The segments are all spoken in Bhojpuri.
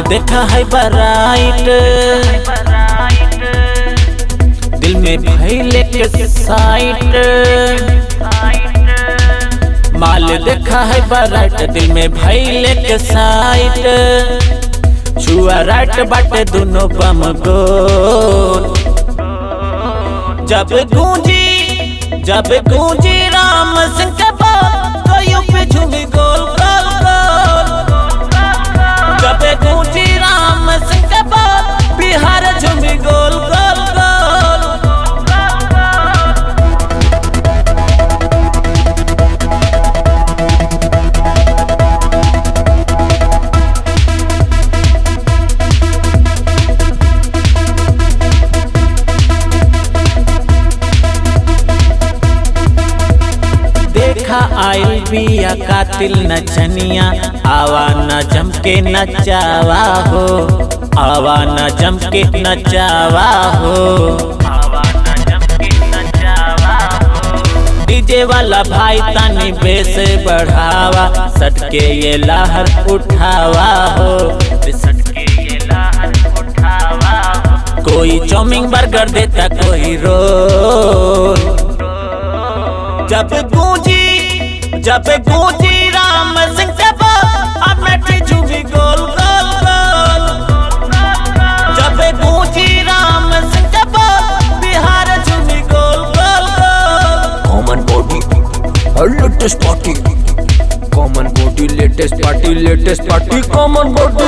देखा है बराइट, दिल में भइले के साइट। माल देखा है बराइट, दिल में भइले के साइट। छुआ राइट बाटे दोनों बम गोल। जब गूंजी राम सिंह के बाल, तो यूपी झूमी गोल गोल गोल। जब गूंजी राम सिंह के बाल, बिहार झूमी गोल गोल गोल। आइल बिया कातिल नचनिया, आवा न जम के नचावा हो, आवा न जम के नचावा हो। डीजे वाला भाई तानी बेस बढ़ावा, सटके ये लहर उठावा हो, सटके ये लहर उठावा हो। कोई चाउमीन बर्गर देता कोई रोल। जब गूंजी राम सिंह के बाल, अब बैठी झूमी गोल गोल गोल। जब गूंजी राम सिंह के बाल, बिहार झूमी गोल गोल गोल। Common body latest party, common body latest party common body.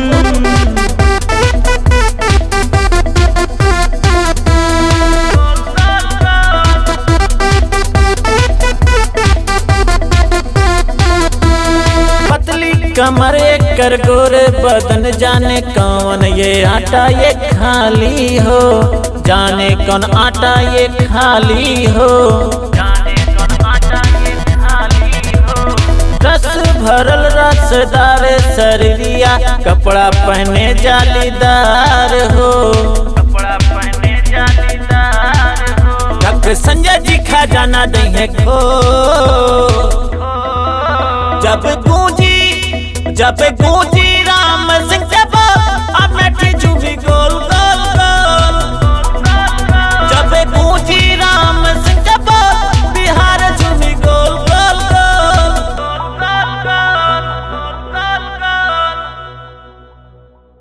कमर कर गोरे बदन, जाने कौन ये आटा ये खाली हो, जाने कौन आटा ये खाली हो। रस भरल रसदार शरीरिया, कपड़ा पहने जालीदार हो, कपड़ा पहने जालीदार हो। डॉक्टर संजय जी खजाना दे खो। जब गूंजी